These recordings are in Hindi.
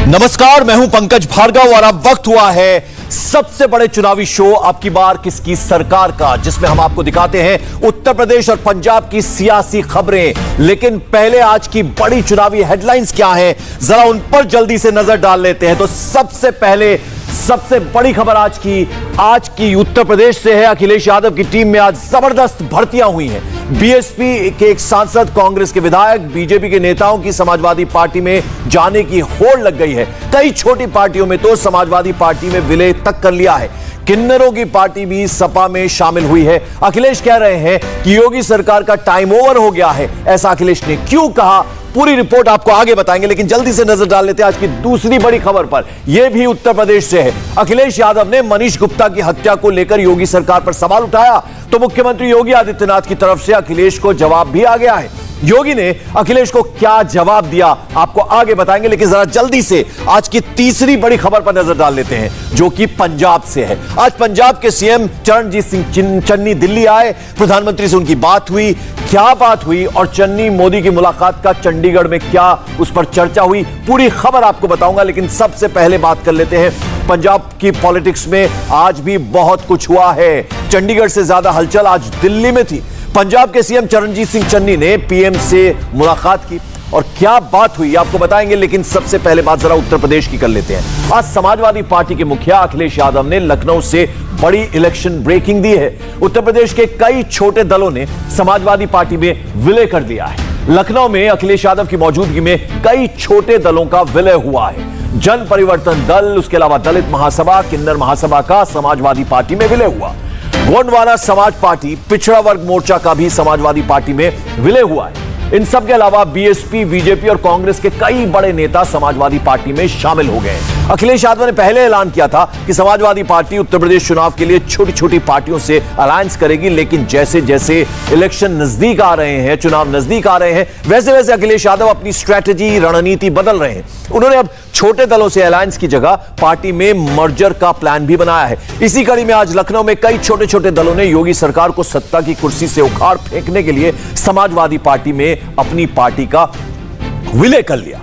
नमस्कार, मैं हूं पंकज भार्गव और अब वक्त हुआ है सबसे बड़े चुनावी शो आपकी बार किसकी सरकार का, जिसमें हम आपको दिखाते हैं उत्तर प्रदेश और पंजाब की सियासी खबरें। लेकिन पहले आज की बड़ी चुनावी हेडलाइंस क्या हैं, जरा उन पर जल्दी से नजर डाल लेते हैं। तो सबसे पहले सबसे बड़ी खबर आज की उत्तर प्रदेश से है। अखिलेश यादव की टीम में आज जबरदस्त भर्तियां हुई हैं। बीएसपी के एक सांसद, कांग्रेस के विधायक, बीजेपी के नेताओं की समाजवादी पार्टी में जाने की होड़ लग गई है। कई छोटी पार्टियों में तो समाजवादी पार्टी में विलय तक कर लिया है। किन्नरों की पार्टी भी सपा में शामिल हुई है। अखिलेश कह रहे हैं कि योगी सरकार का टाइम ओवर हो गया है। ऐसा अखिलेश ने क्यों कहा, पूरी रिपोर्ट आपको आगे बताएंगे, लेकिन जल्दी से नजर डाल लेते हैं आज की दूसरी बड़ी खबर पर। यह भी उत्तर प्रदेश से है। अखिलेश यादव ने मनीष गुप्ता की हत्या को लेकर योगी सरकार पर सवाल उठाया तो मुख्यमंत्री योगी आदित्यनाथ की तरफ से अखिलेश को जवाब भी आ गया है। योगी ने अखिलेश को क्या जवाब दिया आपको आगे बताएंगे, लेकिन जरा जल्दी से आज की तीसरी बड़ी खबर पर नजर डाल लेते हैं, जो कि पंजाब से है। आज पंजाब के सीएम चरणजीत सिंह चन्नी दिल्ली आए, प्रधानमंत्री से उनकी बात हुई। क्या बात हुई और चन्नी मोदी की मुलाकात का चंडीगढ़ में क्या उस पर चर्चा हुई, पूरी खबर आपको बताऊंगा। लेकिन सबसे पहले बात कर लेते हैं पंजाब की पॉलिटिक्स में आज भी बहुत कुछ हुआ है। चंडीगढ़ से ज्यादा हलचल आज दिल्ली में थी। पंजाब के सीएम चरणजीत सिंह चन्नी ने पीएम से मुलाकात की और क्या बात हुई आपको बताएंगे। लेकिन सबसे पहले बात जरा उत्तर प्रदेश की कर लेते हैं। आज समाजवादी पार्टी के मुखिया अखिलेश यादव ने लखनऊ से बड़ी इलेक्शन ब्रेकिंग दी है। उत्तर प्रदेश के कई छोटे दलों ने समाजवादी पार्टी में विलय कर दिया है। लखनऊ में अखिलेश यादव की मौजूदगी में कई छोटे दलों का विलय हुआ है। जन परिवर्तन दल, उसके अलावा दलित महासभा, किन्नर महासभा का समाजवादी पार्टी में विलय हुआ। गोंडवाना समाज पार्टी, पिछड़ा वर्ग मोर्चा का भी समाजवादी पार्टी में विलय हुआ है। इन सब के अलावा बीएसपी, बीजेपी और कांग्रेस के कई बड़े नेता समाजवादी पार्टी में शामिल हो गए। अखिलेश यादव ने पहले ऐलान किया था कि समाजवादी पार्टी उत्तर प्रदेश चुनाव के लिए छोटी छोटी पार्टियों से अलायंस करेगी, लेकिन जैसे जैसे इलेक्शन नजदीक आ रहे हैं, चुनाव नजदीक आ रहे हैं, वैसे वैसे अखिलेश यादव अपनी स्ट्रैटेजी, रणनीति बदल रहे हैं। उन्होंने अब छोटे दलों से अलायंस की जगह पार्टी में मर्जर का प्लान भी बनाया है। इसी कड़ी में आज लखनऊ में कई छोटे छोटे दलों ने योगी सरकार को सत्ता की कुर्सी से उखाड़ फेंकने के लिए समाजवादी पार्टी में अपनी पार्टी का विलय कर लिया।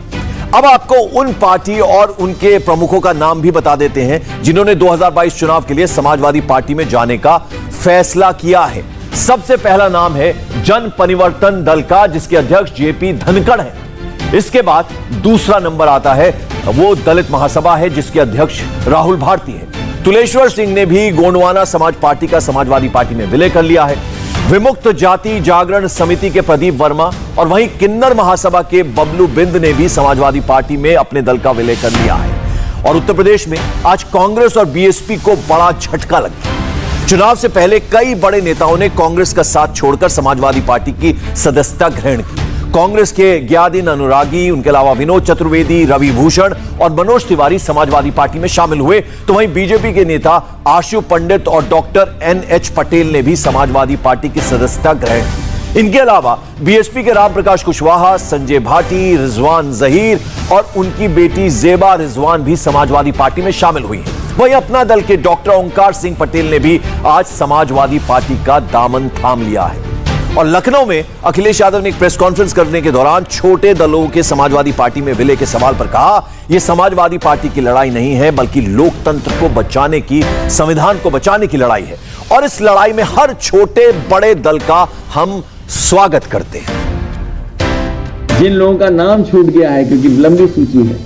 अब आपको उन पार्टी और उनके प्रमुखों का नाम भी बता देते हैं जिन्होंने 2022 चुनाव के लिए समाजवादी पार्टी में जाने का फैसला किया है। सबसे पहला नाम है जन परिवर्तन दल का, जिसके अध्यक्ष जेपी धनखड़ हैं। इसके बाद दूसरा नंबर आता है वो दलित महासभा है, जिसके अध्यक्ष राहुल भारती हैं। तुलेश्वर सिंह ने भी गोंडवाना समाज पार्टी का समाजवादी पार्टी में विलय कर लिया है। विमुक्त जाति जागरण समिति के प्रदीप वर्मा और वहीं किन्नर महासभा के बबलू बिंद ने भी समाजवादी पार्टी में अपने दल का विलय कर लिया है। और उत्तर प्रदेश में आज कांग्रेस और बीएसपी को बड़ा झटका लगा। चुनाव से पहले कई बड़े नेताओं ने कांग्रेस का साथ छोड़कर समाजवादी पार्टी की सदस्यता ग्रहण की। कांग्रेस के ज्ञादिन अनुरागी, उनके अलावा विनोद चतुर्वेदी, रवि भूषण और मनोज तिवारी समाजवादी पार्टी में शामिल हुए। तो वहीं बीजेपी के नेता आशु पंडित और डॉक्टर NH पटेल ने भी समाजवादी पार्टी की सदस्यता ग्रहण की। इनके अलावा बीएसपी के राम प्रकाश कुशवाहा, संजय भाटी, रिजवान जहीर और उनकी बेटी जेबा रिजवान भी समाजवादी पार्टी में शामिल हुई है। वहीं अपना दल के डॉक्टर ओंकार सिंह पटेल ने भी आज समाजवादी पार्टी का दामन थाम लिया है। और लखनऊ में अखिलेश यादव ने एक प्रेस कॉन्फ्रेंस करने के दौरान छोटे दलों के समाजवादी पार्टी में विलय के सवाल पर कहा, यह समाजवादी पार्टी की लड़ाई नहीं है, बल्कि लोकतंत्र को बचाने की, संविधान को बचाने की लड़ाई है। और इस लड़ाई में हर छोटे बड़े दल का हम स्वागत करते हैं। जिन लोगों का नाम छूट गया है, क्योंकि लंबी सूची है,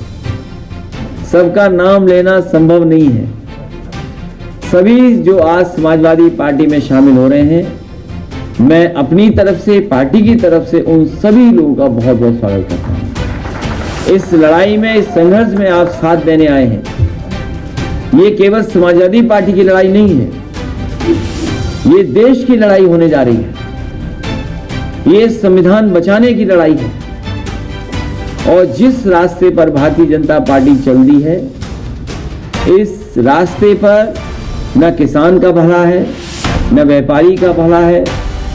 सबका नाम लेना संभव नहीं है। सभी जो आज समाजवादी पार्टी में शामिल हो रहे हैं, मैं अपनी तरफ से, पार्टी की तरफ से उन सभी लोगों का बहुत बहुत स्वागत करता हूं। इस लड़ाई में, इस संघर्ष में आप साथ देने आए हैं। ये केवल समाजवादी पार्टी की लड़ाई नहीं है, ये देश की लड़ाई होने जा रही है। ये संविधान बचाने की लड़ाई है। और जिस रास्ते पर भारतीय जनता पार्टी चल दी है, इस रास्ते पर न किसान का भला है, न व्यापारी का भला है,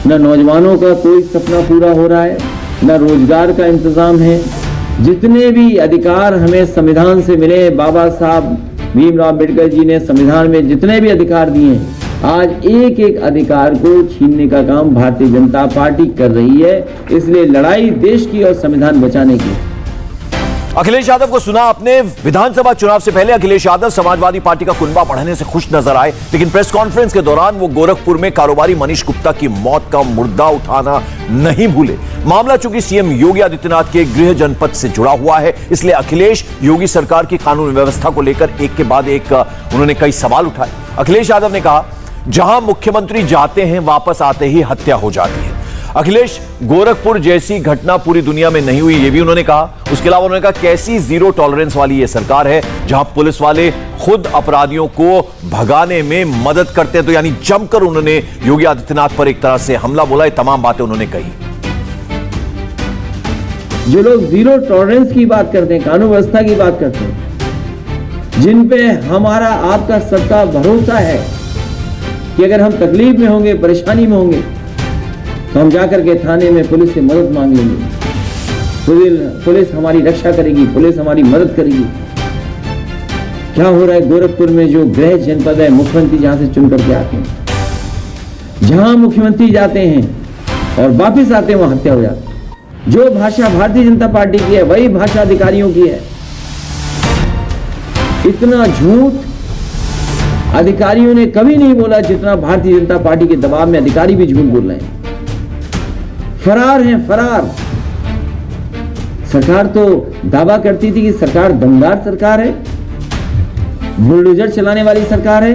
न नौजवानों का कोई सपना पूरा हो रहा है, न रोजगार का इंतजाम है। जितने भी अधिकार हमें संविधान से मिले, बाबा साहब भीमराव अम्बेडकर जी ने संविधान में जितने भी अधिकार दिए हैं, आज एक एक अधिकार को छीनने का काम भारतीय जनता पार्टी कर रही है। इसलिए लड़ाई देश की और संविधान बचाने की। अखिलेश यादव को सुना आपने। विधानसभा चुनाव से पहले अखिलेश यादव समाजवादी पार्टी का कुनबा बढ़ने से खुश नजर आए, लेकिन प्रेस कॉन्फ्रेंस के दौरान वो गोरखपुर में कारोबारी मनीष गुप्ता की मौत का मुर्दा उठाना नहीं भूले। मामला चूंकि सीएम योगी आदित्यनाथ के गृह जनपद से जुड़ा हुआ है, इसलिए अखिलेश योगी सरकार की कानून व्यवस्था को लेकर एक के बाद एक उन्होंने कई सवाल उठाए। अखिलेश यादव ने कहा, जहां मुख्यमंत्री जाते हैं वापस आते ही हत्या हो जाती है। अखिलेश गोरखपुर जैसी घटना पूरी दुनिया में नहीं हुई, यह भी उन्होंने कहा। उसके अलावा उन्होंने कहा, कैसी जीरो टॉलरेंस वाली यह सरकार है जहां पुलिस वाले खुद अपराधियों को भगाने में मदद करते हैं। तो यानी जमकर उन्होंने योगी आदित्यनाथ पर एक तरह से हमला बोला। ये तमाम बातें उन्होंने कही। जो लोग जीरो टॉलरेंस की बात करते हैं, कानून व्यवस्था की बात करते हैं, जिन पे हमारा आपका सबका भरोसा है कि अगर हम तकलीफ में होंगे, परेशानी में होंगे, तो हम जाकर के थाने में पुलिस से मदद मांग लेंगे, पुलिस हमारी रक्षा करेगी, पुलिस हमारी मदद करेगी। क्या हो रहा है गोरखपुर में, जो गृह जनपद है, मुख्यमंत्री जहां से चुन करके आते हैं, जहां मुख्यमंत्री जाते हैं और वापिस आते हैं वहां हत्या हो जाती है। जो भाषा भारतीय जनता पार्टी की है वही भाषा अधिकारियों की है। इतना झूठ अधिकारियों ने कभी नहीं बोला जितना भारतीय जनता पार्टी के दबाव में अधिकारी भी झूठ बोल रहे हैं। फरार हैं, फरार। सरकार तो दावा करती थी कि सरकार दमदार सरकार है, बुलडोजर चलाने वाली सरकार है।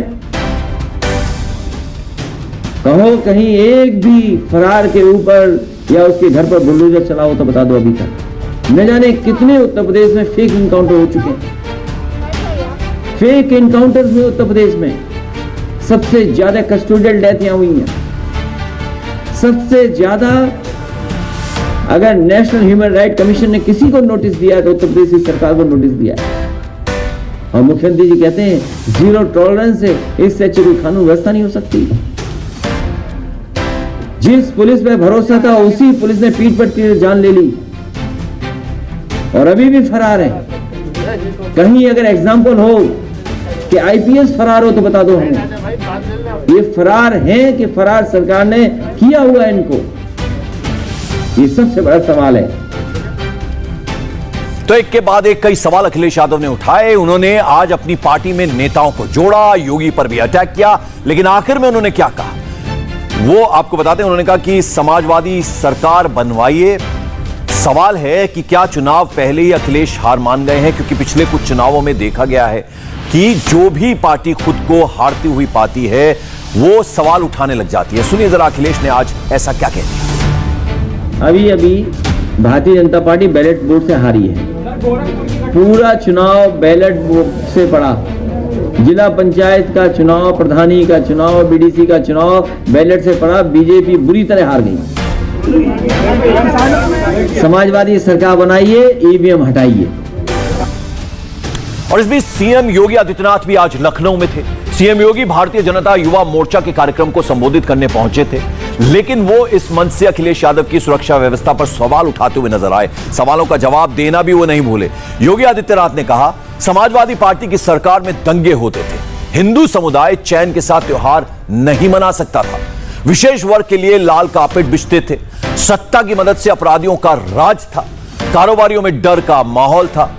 कहो कहीं एक भी फरार के ऊपर या उसके घर पर बुलडोजर चलाओ तो बता दो। अभी तक न जाने कितने उत्तर प्रदेश में फेक इनकाउंटर हो चुके हैं। फेक इनकाउंटर्स में उत्तर प्रदेश में सबसे ज्यादा कस्टोडियल डेथ यहां हुई है। सबसे ज्यादा अगर नेशनल ह्यूमन राइट कमीशन ने किसी को नोटिस दिया है तो उत्तर प्रदेश की सरकार को नोटिस दिया है। और मुख्यमंत्री जी कहते हैं जीरो टॉलरेंस है, इससे अच्छी कोई कानून व्यवस्था नहीं हो सकती। जिस पुलिस पे भरोसा था उसी पुलिस ने पीठ पर तीर जान ले ली और अभी भी फरार है। कहीं अगर एग्जाम्पल हो कि आईपीएस फरार हो तो बता दो हमें। ये फरार हैं कि फरार सरकार ने किया हुआ है इनको, ये सबसे बड़ा सवाल है। तो एक के बाद एक कई सवाल अखिलेश यादव ने उठाए। उन्होंने आज अपनी पार्टी में नेताओं को जोड़ा, योगी पर भी अटैक किया, लेकिन आखिर में उन्होंने क्या कहा वो आपको बताते हैं। उन्होंने कहा कि समाजवादी सरकार बनवाइए। सवाल है कि क्या चुनाव पहले ही अखिलेश हार मान गए हैं, क्योंकि पिछले कुछ चुनावों में देखा गया है कि जो भी पार्टी खुद को हारती हुई पाती है वो सवाल उठाने लग जाती है। सुनिए जरा अखिलेश ने आज ऐसा क्या कह दिया। अभी अभी Bharatiya Janata party ballot vote से हारी है। पूरा चुनाव बैलेट वोट से पड़ा। जिला पंचायत का चुनाव, प्रधानी का चुनाव, बीडीसी का चुनाव बैलेट से पड़ा। बीजेपी बुरी तरह हार गई। समाजवादी सरकार बनाइए, ईवीएम हटाइए। और इस बीच सीएम योगी आदित्यनाथ भी आज लखनऊ में थे। सीएम योगी भारतीय जनता युवा मोर्चा के कार्यक्रम को संबोधित करने पहुंचे थे, लेकिन वो इस मंच से अखिलेश यादव की सुरक्षा व्यवस्था पर सवाल उठाते हुए नजर आए। सवालों का जवाब देना भी वो नहीं भूले। योगी आदित्यनाथ ने कहा, समाजवादी पार्टी की सरकार में दंगे होते थे, हिंदू समुदाय चैन के साथ त्योहार नहीं मना सकता था, विशेष वर्ग के लिए लाल कार्पेट बिछते थे, सत्ता की मदद से अपराधियों का राज था, कारोबारियों में डर का माहौल था।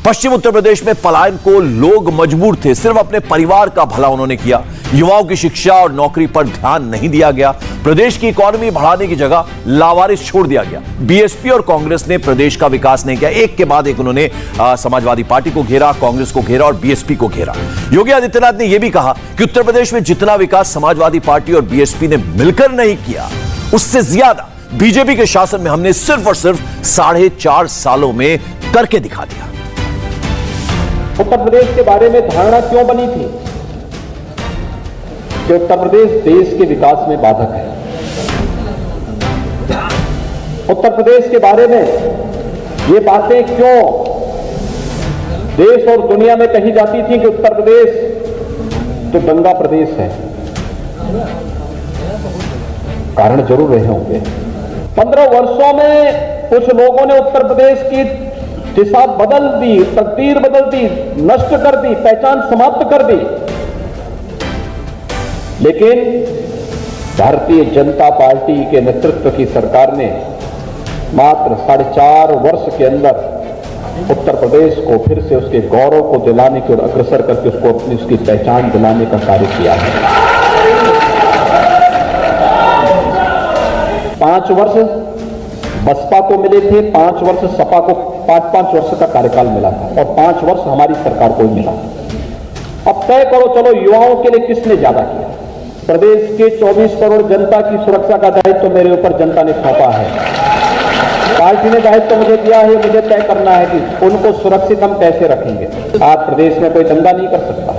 पश्चिम उत्तर प्रदेश में पलायन को लोग मजबूर थे, सिर्फ अपने परिवार का भला उन्होंने किया। युवाओं की शिक्षा और नौकरी पर ध्यान नहीं दिया गया। प्रदेश की इकोनॉमी बढ़ाने की जगह लावारिस छोड़ दिया गया। बीएसपी और कांग्रेस ने प्रदेश का विकास नहीं किया। एक के बाद एक उन्होंने समाजवादी पार्टी को घेरा, कांग्रेस को घेरा और बीएसपी को घेरा। योगी आदित्यनाथ ने यह भी कहा कि उत्तर प्रदेश में जितना विकास समाजवादी पार्टी और बीएसपी ने मिलकर नहीं किया, उससे ज्यादा बीजेपी के शासन में हमने सिर्फ और सिर्फ 4.5 सालों में करके दिखा दिया। उत्तर प्रदेश के बारे में धारणा क्यों बनी थी कि उत्तर प्रदेश देश के विकास में बाधक है। उत्तर प्रदेश के बारे में ये बातें क्यों देश और दुनिया में कही जाती थी कि उत्तर प्रदेश तो दंगा प्रदेश है। कारण जरूर रहे होंगे। 15 वर्षों में कुछ लोगों ने उत्तर प्रदेश की दिशा बदल दी, तकदीर बदल दी, नष्ट कर दी, पहचान समाप्त कर दी। लेकिन भारतीय जनता पार्टी के नेतृत्व की सरकार ने मात्र 4.5 वर्ष के अंदर उत्तर प्रदेश को फिर से उसके गौरव को दिलाने की ओर अग्रसर करके उसको अपनी उसकी पहचान दिलाने का कार्य किया है। 5 वर्ष बसपा को मिले थे, 5 वर्ष सपा को 5-5 वर्ष का कार्यकाल मिला था और 5 वर्ष हमारी सरकार को ही मिला। अब तय करो चलो युवाओं के लिए किसने ज्यादा किया। प्रदेश के 24 करोड़ जनता की सुरक्षा का दायित्व मेरे ऊपर जनता ने सौंपा है। पार्टी ने दायित्व मुझे दिया है, मुझे तय करना है कि उनको सुरक्षित हम कैसे रखेंगे। आज प्रदेश में कोई दंगा नहीं कर सकता।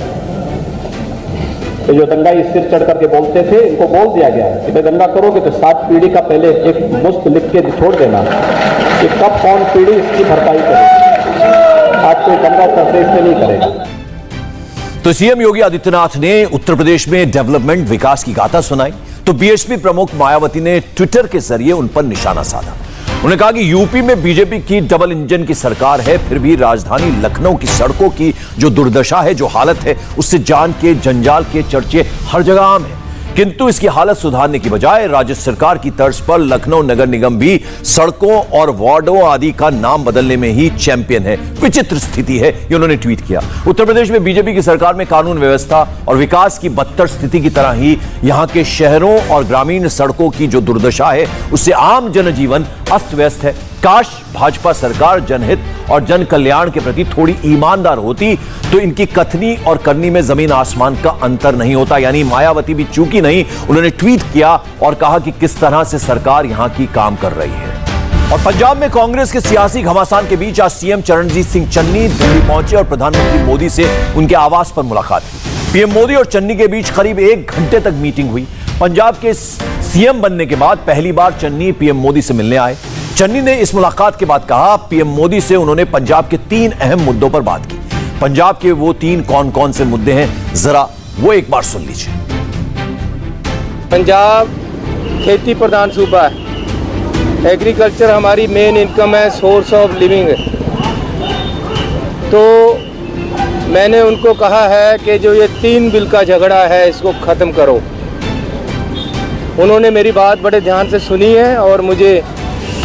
तो जो दंगाई सिर चढ़ करके बोलते थे, इनको बोल दिया गया है कि भाई दंगा करोगे तो 7 पीढ़ी का पहले एक मुश्त लिख के छोड़ देना कि कब कौन पीढ़ी इसकी भरपाई करेगी। आज कोई दंगा प्रदेश में नहीं करेगा। तो सीएम योगी आदित्यनाथ ने उत्तर प्रदेश में डेवलपमेंट विकास की गाथा सुनाई तो बीएसपी प्रमुख मायावती ने ट्विटर के जरिए उन पर निशाना साधा। उन्होंने कहा कि यूपी में बीजेपी की डबल इंजन की सरकार है, फिर भी राजधानी लखनऊ की सड़कों की जो दुर्दशा है, जो हालत है, उससे जान के जंजाल के चर्चे हर जगह आम है। किंतु इसकी हालत सुधारने की बजाय राज्य सरकार की तर्ज पर लखनऊ नगर निगम भी सड़कों और वार्डों आदि का नाम बदलने में ही चैंपियन है। विचित्र स्थिति है, ये उन्होंने ट्वीट किया। उत्तर प्रदेश में बीजेपी की सरकार में कानून व्यवस्था और विकास की बदतर स्थिति की तरह ही यहां के शहरों और ग्रामीण सड़कों की जो दुर्दशा है, उससे आम जनजीवन अस्त व्यस्त है। काश भाजपा सरकार जनहित और जन कल्याण के प्रति थोड़ी ईमानदार होती तो इनकी कथनी और करनी में जमीन आसमान का अंतर नहीं होता। यानी मायावती भी चूकी नहीं, उन्होंने ट्वीट किया और कहा कि किस तरह से सरकार यहां की काम कर रही है। और पंजाब में कांग्रेस के सियासी घमासान के बीच आज सीएम चरणजीत सिंह चन्नी दिल्ली पहुंचे और प्रधानमंत्री मोदी से उनके आवास पर मुलाकात की। पीएम मोदी और चन्नी के बीच करीब 1 घंटे तक मीटिंग हुई। पंजाब के सीएम बनने के बाद पहली बार चन्नी पीएम मोदी से मिलने आए। चन्नी ने इस मुलाकात के बाद कहा, पीएम मोदी से उन्होंने पंजाब के 3 अहम मुद्दों पर बात की। पंजाब के वो 3 कौन-कौन से मुद्दे हैं, जरा वो एक बार सुन लीजिए। पंजाब खेती प्रधान सूबा है, एग्रीकल्चर हमारी मेन इनकम है, सोर्स ऑफ लिविंग है। तो मैंने उनको कहा है कि जो ये 3 बिल का झगड़ा है इसको ख़त्म करो। उन्होंने मेरी बात बड़े ध्यान से सुनी है और मुझे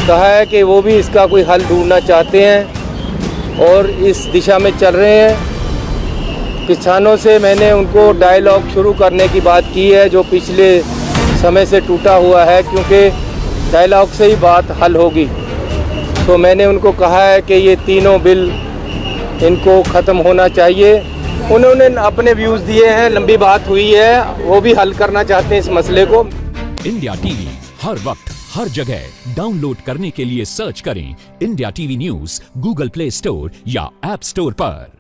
कहा है कि वो भी इसका कोई हल ढूंढना चाहते हैं और इस दिशा में चल रहे हैं। किसानों से मैंने उनको डायलॉग शुरू करने की बात की है जो पिछले समय से टूटा हुआ है, क्योंकि डायलॉग से ही बात हल होगी। तो मैंने उनको कहा है कि ये 3 बिल इनको ख़त्म होना चाहिए। उन्होंने अपने व्यूज़ दिए हैं, लंबी बात हुई है, वो भी हल करना चाहते हैं इस मसले को। इंडिया टीवी हर वक्त हर जगह डाउनलोड करने के लिए सर्च करें India TV news Google play store या ऐप स्टोर पर।